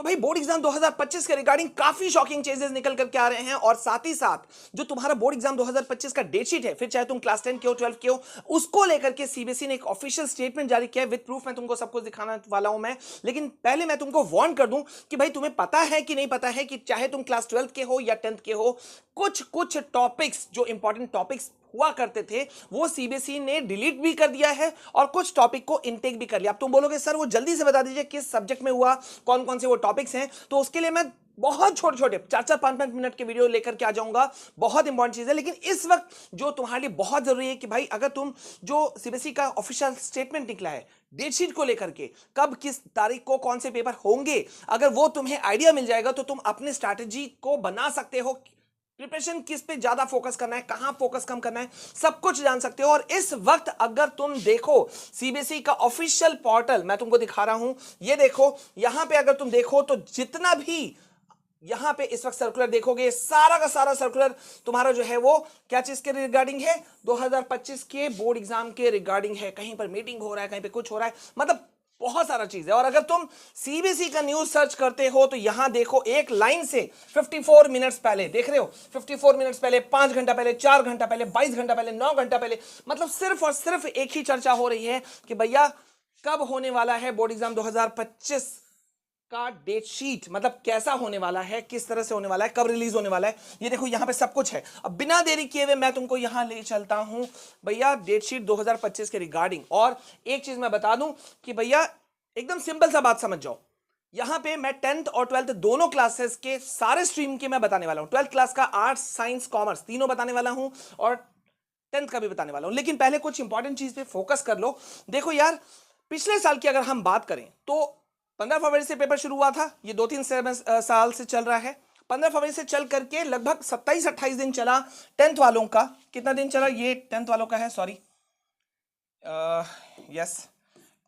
तो भाई board exam 2025 के रिगार्डिंग काफी शॉकिंग चेंजेस निकल करके आ रहे हैं और साथ ही साथ जो तुम्हारा बोर्ड एग्जाम 2025 का डेट शीट है, फिर चाहे तुम क्लास 10 के हो 12 के हो, उसको लेकर के सीबीएसई ने एक ऑफिशियल स्टेटमेंट जारी किया है विद प्रूफ। मैं तुमको सब कुछ दिखाने वाला हूं मैं, लेकिन पहले मैं तुमको वार्न कर दूं कि भाई तुम्हें पता है कि नहीं पता है कि चाहे तुम क्लास 12 के हो या 10th के हो, कुछ कुछ टॉपिक्स जो इंपॉर्टेंट टॉपिक्स हुआ करते थे वो सीबीएसई ने डिलीट भी कर दिया है और कुछ टॉपिक को इनटेक भी कर लिया। अब तुम बोलोगे सर वो जल्दी से बता दीजिए किस सब्जेक्ट में हुआ, कौन कौन से वो टॉपिक्स हैं, तो उसके लिए मैं बहुत छोटे छोटे 4-4 5-5 मिनट के वीडियो लेकर के आ जाऊंगा। बहुत इंपॉर्टेंट चीज है, लेकिन इस वक्त जो तुम्हारे लिए बहुत जरूरी है कि भाई अगर तुम जो सीबीएसई का ऑफिशियल स्टेटमेंट निकला है डेट शीट को लेकर के, कब किस तारीख को कौन से पेपर होंगे, अगर वो तुम्हें आइडिया मिल जाएगा तो तुम अपने स्ट्रैटेजी को बना सकते हो। प्रिपरेशन किस पे ज्यादा फोकस करना है, कहां फोकस कम करना है, सब कुछ जान सकते हो। और इस वक्त अगर तुम देखो सीबीएसई का ऑफिशियल पोर्टल मैं तुमको दिखा रहा हूं, ये देखो यहां पे अगर तुम देखो तो जितना भी यहां पे इस वक्त सर्कुलर देखोगे, सारा का सारा सर्कुलर तुम्हारा जो है वो क्या चीज के रिगार्डिंग है, 2025 के बोर्ड एग्जाम के रिगार्डिंग है। कहीं पर मीटिंग हो रहा है, कहीं पे कुछ हो रहा है, मतलब बहुत सारा चीज है। और अगर तुम सीबीएसई का न्यूज सर्च करते हो तो यहां देखो एक लाइन से 54 मिनट्स पहले, देख रहे हो 54 मिनट्स पहले, 5 घंटा पहले, 4 घंटा पहले, 22 घंटा पहले, 9 घंटा पहले, मतलब सिर्फ और सिर्फ एक ही चर्चा हो रही है कि भैया कब होने वाला है बोर्ड एग्जाम 2025 का डेट शीट, मतलब कैसा होने वाला है, किस तरह से होने वाला है, कब रिलीज होने वाला है। ये देखो यहां पे सब कुछ है। अब बिना देरी किए हुए मैं तुमको यहां ले चलता हूं भैया डेट शीट 2025 के रिगार्डिंग। और एक चीज मैं बता दूं कि भैया एकदम सिंपल सा बात समझ जाओ, यहां पे मैं 10th और 12th दोनों क्लासेस के सारे स्ट्रीम के मैं बताने वाला हूं। 12th क्लास का आर्ट्स साइंस कॉमर्स तीनों बताने वाला हूं और 10th का भी बताने वाला हूं। लेकिन पहले कुछ इंपॉर्टेंट चीज पे फोकस कर लो। देखो यार, पिछले साल की अगर हम बात करें तो 15 फरवरी से पेपर शुरू हुआ था, ये 2-3 साल से चल रहा है। 15 फरवरी से चल करके लगभग 27-28 दिन चला 10th वालों का। कितना दिन चला, ये 10th वालों का है, सॉरी यस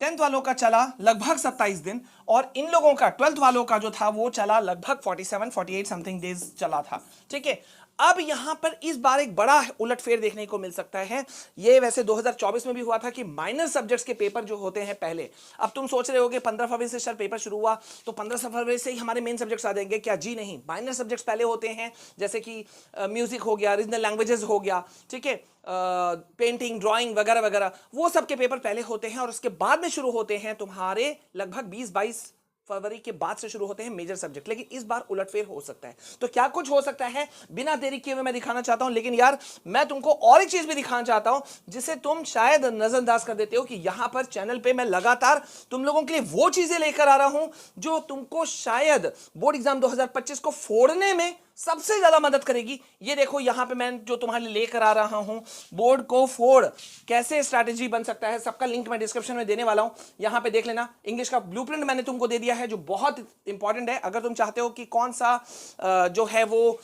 10th वालों का चला लगभग 27 दिन और इन लोगों का 12th वालों का जो था वो चला लगभग 47-48 समथिंग डेज चला था। ठीक है, अब यहां पर इस बार एक बड़ा उलटफेर देखने को मिल सकता है। ये वैसे 2024 में भी हुआ था कि माइनर सब्जेक्ट्स के पेपर जो होते हैं पहले, अब तुम सोच रहे होगे 15 फरवरी से सर पेपर शुरू हुआ तो 15 फरवरी से ही हमारे मेन सब्जेक्ट्स आ जाएंगे क्या? जी नहीं, माइनर सब्जेक्ट्स पहले होते हैं, जैसे कि म्यूजिक हो गया, रीजनल लैंग्वेजेस हो गया, ठीक है, पेंटिंग, ड्राइंग वगैरह वगैरह, वो सब के पेपर पहले होते हैं और उसके बाद में शुरू होते हैं तुम्हारे लगभग 20-22 फरवरी के बाद से शुरू होते हैं मेजर सब्जेक्ट। लेकिन इस बार उलटफेर हो सकता है, तो क्या कुछ हो सकता है बिना देरी किए हुए मैं दिखाना चाहता हूं। लेकिन यार मैं तुमको और एक चीज भी दिखाना चाहता हूं जिसे तुम शायद नजरअंदाज कर देते हो कि यहां पर चैनल पे मैं लगातार तुम लोगों के लिए वो चीजें लेकर आ रहा हूं जो तुमको शायद बोर्ड एग्जाम 2025 को फोड़ने में सबसे ज्यादा मदद करेगी। ये देखो यहां पे मैं जो तुम्हारे लिए लेकर आ रहा हूं, बोर्ड को फोड़ कैसे स्ट्रैटेजी बन सकता है, सबका लिंक मैं डिस्क्रिप्शन में देने वाला हूं, यहां पे देख लेना। इंग्लिश का ब्लूप्रिंट मैंने तुमको दे दिया है जो बहुत इंपॉर्टेंट है। अगर तुम चाहते हो कि कौन सा जो है वो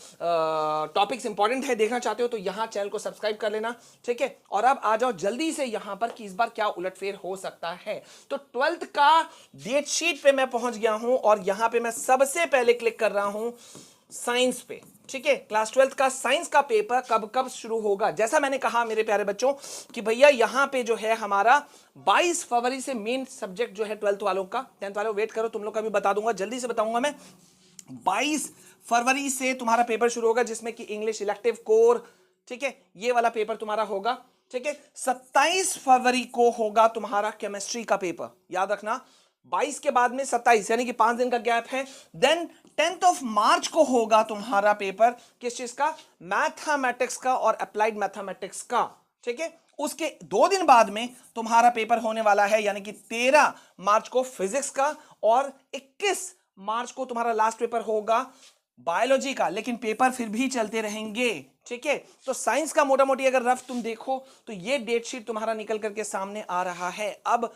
टॉपिक्स इंपॉर्टेंट है देखना चाहते हो तो यहां चैनल को सब्सक्राइब कर लेना, ठीक है। और अब आ जाओ जल्दी से यहां पर कि इस बार क्या उलटफेर हो सकता है। तो 12th का डेट शीट पे मैं पहुंच गया हूं और यहां पे मैं सबसे पहले क्लिक कर रहा हूं साइंस पे, ठीक है। क्लास 12th का साइंस का पेपर कब कब शुरू होगा, जैसा मैंने कहा मेरे प्यारे बच्चों कि भैया यहां पे जो है हमारा 22 फरवरी से मेन सब्जेक्ट जो है 12th वालों का, 10th वालों वेट करो, तुम लोग का भी बता दूंगा, जल्दी से बताऊंगा मैं। 22 फरवरी से तुम्हारा पेपर शुरू होगा जिसमें कि इंग्लिश इलेक्टिव कोर, ठीक है, ये वाला पेपर तुम्हारा होगा, ठीक है। 27 फरवरी को होगा तुम्हारा केमिस्ट्री का पेपर, याद रखना 22 के बाद में 27 यानी कि 5 दिन का गैप है। देन 10th ऑफ मार्च को होगा तुम्हारा पेपर किस चीज का, मैथमेटिक्स का और अप्लाइड मैथमेटिक्स का, ठीक है। उसके 2 दिन बाद में तुम्हारा पेपर होने वाला है यानी कि 13 मार्च को फिजिक्स का और 21 मार्च को तुम्हारा लास्ट पेपर होगा बायोलॉजी का। लेकिन पेपर फिर भी चलते रहेंगे, ठीक है। तो साइंस का मोटा मोटी अगर रफ तुम देखो तो ये डेट शीट तुम्हारा निकल करके सामने आ रहा है। अब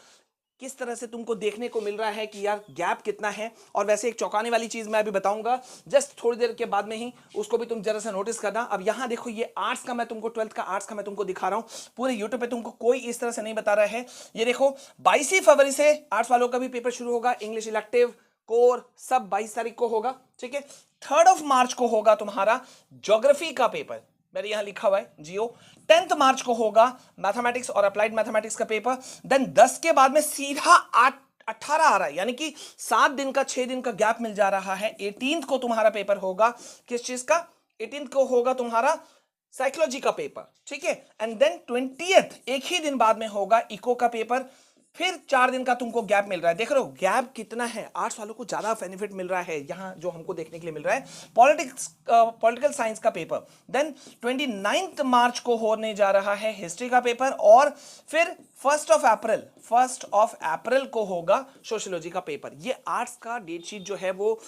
किस तरह से तुमको देखने को मिल रहा है कि यार गैप कितना है। और वैसे एक चौंकाने वाली चीज मैं अभी बताऊंगा जस्ट थोड़ी देर के बाद में ही, उसको भी तुम जरा सा नोटिस करना। अब यहां देखो ये आर्ट्स का मैं तुमको 12th का आर्ट्स का मैं तुमको दिखा रहा हूं, पूरे यूट्यूब पे तुमको कोई इस तरह से नहीं बता रहा है। ये देखो 22 फरवरी से आर्ट्स वालों का भी पेपर शुरू होगा, इंग्लिश इलेक्टिव कोर सब 22 तारीख को होगा, ठीक है। 3rd ऑफ मार्च को होगा तुम्हारा ज्योग्राफी का पेपर, मेरे यहां लिखा हुआ है जियो। 10th मार्च को होगा मैथमेटिक्स और अप्लाइड मैथमेटिक्स का पेपर। देन 10 के बाद में सीधा 18 आ रहा है, यानी कि 7 दिन का 6 दिन का गैप मिल जा रहा है। 18th को तुम्हारा पेपर होगा किस चीज का, 18th को होगा तुम्हारा साइकोलॉजी का पेपर, ठीक है। एंड देन 20th एक ही दिन बाद में होगा इको का पेपर। फिर 4 दिन का तुमको गैप मिल रहा है। देख रहे हो गैप कितना है, आर्ट्स वालों को ज्यादा बेनिफिट मिल रहा है यहाँ जो हमको देखने के लिए मिल रहा है। पॉलिटिकल साइंस का पेपर, देन 29 मार्च को होने जा रहा है हिस्ट्री का पेपर, और फिर 1 अप्रैल को होगा सोशियोलॉजी का पेपर। ये आर्ट्स का डेट शीट जो है वो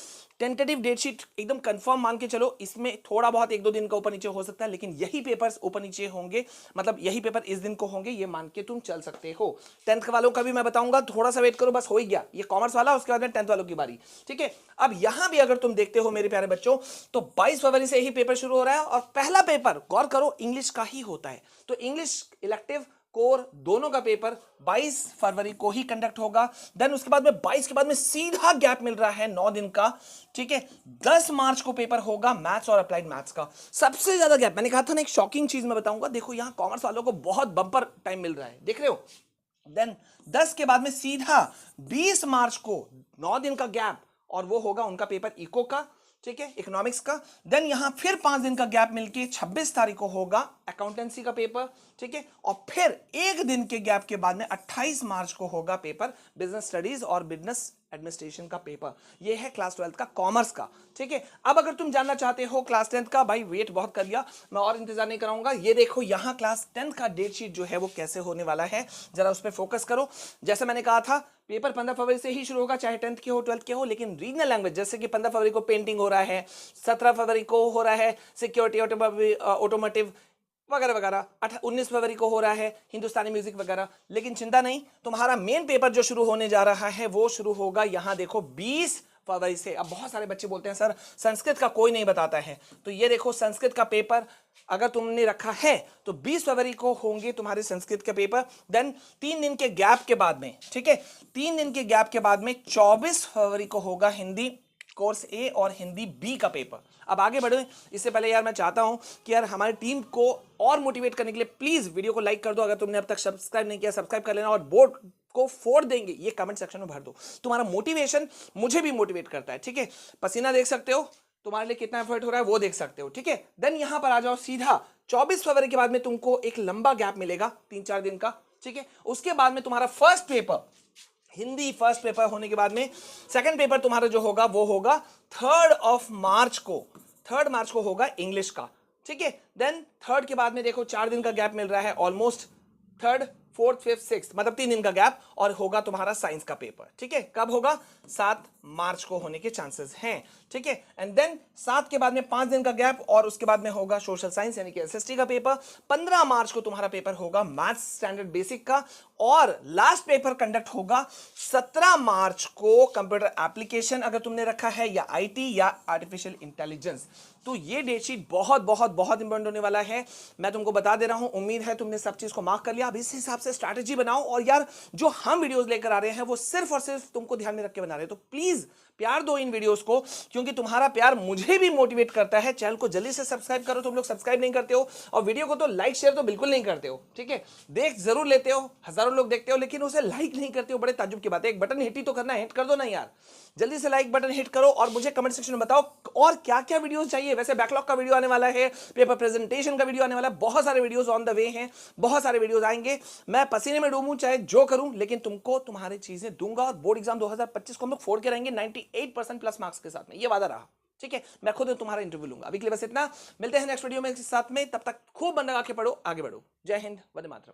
टेंटेटिव डेट शीट एकदम कंफर्म मान के चलो, इसमें थोड़ा बहुत 1-2 दिन का ऊपर नीचे हो सकता है, लेकिन यही पेपर्स ऊपर नीचे होंगे, मतलब यही पेपर इस दिन को होंगे, ये मान के तुम चल सकते हो। 10th वालों का भी मैं बताऊंगा, थोड़ा सा वेट करो, बस हो ही गया ये कॉमर्स वाला, उसके बाद में 10th वालों की बारी, ठीक है। अब यहां भी अगर तुम देखते हो मेरे प्यारे बच्चों, तो 22 फरवरी से ही पेपर शुरू हो रहा है, और पहला पेपर गौर करो इंग्लिश का ही होता है। तो इंग्लिश इलेक्टिव कोर दोनों का पेपर 22 फरवरी को ही कंडक्ट होगा। देन उसके बाद में 22 के बाद में सीधा गैप मिल रहा है 9 दिन का, ठीक है। 10 मार्च को पेपर होगा मैथ्स और अप्लाइड मैथ्स का। सबसे ज्यादा गैप, मैंने कहा था ना एक शॉकिंग चीज मैं बताऊंगा, देखो यहां कॉमर्स वालों को बहुत बम्पर टाइम मिल रहा है, देख रहे हो। देन 10 के बाद में सीधा 20 मार्च को 9 दिन का गैप, और वो होगा उनका पेपर इको का, ठीक है, इकोनॉमिक्स का। देन यहां फिर 5 दिन का गैप मिलके 26 तारीख को होगा अकाउंटेंसी का पेपर, ठीक है। और फिर 1 दिन के गैप के बाद में 28 मार्च को होगा पेपर बिजनेस स्टडीज और बिजनेस एडमिनिस्ट्रेशन का पेपर। ये है क्लास 12th का कॉमर्स का, ठीक है। अब अगर तुम जानना चाहते हो क्लास 10th का, भाई वेट बहुत कर लिया, मैं और इंतजार नहीं कराऊंगा। ये देखो यहाँ क्लास 10th का डेट शीट जो है वो कैसे होने वाला है, जरा उस पर फोकस करो। जैसे मैंने कहा था पेपर 15 फरवरी से ही शुरू होगा, चाहे 10th के हो 12th के हो, लेकिन रीजनल लैंग्वेज जैसे कि 15 फरवरी को पेंटिंग हो रहा है, 17 फरवरी को हो रहा है सिक्योरिटी ऑटोमोटिव वगैरह वगैरह, 19 फरवरी को हो रहा है हिंदुस्तानी म्यूजिक वगैरह। लेकिन चिंता नहीं, तुम्हारा मेन पेपर जो शुरू होने जा रहा है वो शुरू होगा यहां देखो 20 फरवरी से। अब बहुत सारे बच्चे बोलते हैं सर संस्कृत का कोई नहीं बताता है, तो ये देखो संस्कृत का पेपर अगर तुमने रखा है तो 20 फरवरी को होंगे तुम्हारे संस्कृत का पेपर। देन 3 दिन के गैप के बाद में, ठीक है, 3 दिन के गैप के बाद में 24 फरवरी को होगा हिंदी कोर्स ए और हिंदी बी का पेपर। अब आगे बढ़े इससे पहले यार मैं चाहता हूं कि यार हमारी टीम को और मोटिवेट करने के लिए प्लीज वीडियो को लाइक कर दो, अगर तुमने अब तक सब्सक्राइब नहीं किया सब्सक्राइब कर लेना, और बोर्ड को फोड़ देंगे ये कमेंट सेक्शन में भर दो। तुम्हारा मोटिवेशन मुझे भी मोटिवेट करता है, ठीक है। पसीना देख सकते हो, तुम्हारे लिए कितना एफर्ट हो रहा है वो देख सकते हो, ठीक है। देन यहां पर आ जाओ सीधा 24 फरवरी के बाद में तुमको एक लंबा गैप मिलेगा 3-4 दिन का, ठीक है। उसके बाद में तुम्हारा first paper Hindi first paper होने के बाद में सेकंड पेपर तुम्हारा जो होगा वो होगा 3 मार्च को होगा इंग्लिश का, ठीक है। देन 3 के बाद में देखो 4 दिन का गैप मिल रहा है ऑलमोस्ट, 3, 4, 5, 6 मतलब 3 दिन का गैप, और होगा तुम्हारा साइंस का पेपर, ठीक है। कब होगा 7 मार्च को होने के चांसेस हैं, ठीक है। एंड देन 7 के बाद में 5 दिन का गैप, और उसके बाद में होगा सोशल साइंस यानी कि एसएसटी का पेपर। 15 मार्च को तुम्हारा पेपर होगा मैथ्स स्टैंडर्ड बेसिक का, और लास्ट पेपर कंडक्ट होगा 17 मार्च को कंप्यूटर एप्लीकेशन अगर तुमने रखा है, या आईटी या आर्टिफिशियल इंटेलिजेंस। तो ये डेट शीट बहुत बहुत बहुत इंपॉर्टेंट होने वाला है, मैं तुमको बता दे रहा हूं। उम्मीद है तुमने सब चीज को मार्क कर लिया। अब इस हिसाब से स्ट्रैटेजी बनाओ, और यार जो हम वीडियोस लेकर आ रहे हैं वो सिर्फ और सिर्फ तुमको ध्यान में रख के बना रहे हैं, तो प्लीज प्यार दो इन वीडियोस को, क्योंकि तुम्हारा प्यार मुझे भी मोटिवेट करता है। चैनल को जल्दी से सब्सक्राइब करो, तुम लोग सब्सक्राइब नहीं करते हो, और वीडियो को तो लाइक शेयर तो बिल्कुल नहीं करते हो, ठीक है। देख जरूर लेते हो, हजारों लोग देखते हो, लेकिन उसे लाइक नहीं करते हो, बड़े ताज्जुब की बात है। एक बटन हिट ही तो करना है, हिट कर दो ना यार, जल्दी से लाइक बटन हिट करो, और मुझे कमेंट सेक्शन में बताओ और क्या क्या वीडियोस चाहिए। वैसे बैकलॉग का वीडियो आने वाला है, पेपर प्रेजेंटेशन का वीडियो आने वाला है, बहुत सारे वीडियोस ऑन द वे हैं, बहुत सारे वीडियोस आएंगे। मैं पसीने में डूबूं चाहे जो करूं, लेकिन तुमको तुम्हारी चीजें दूंगा, और बोर्ड एग्जाम 2025 को हम लोग फोड़ के रहेंगे 98% प्लस मार्क्स के साथ में, ये वादा रहा, ठीक है। मैं खुद तुम्हारा इंटरव्यू लूंगा। अभी के लिए बस इतना, मिलते हैं नेक्स्ट वीडियो में साथ में, तब तक खूब मन लगा के पढ़ो, आगे बढ़ो। जय हिंद, वंदे मातरम।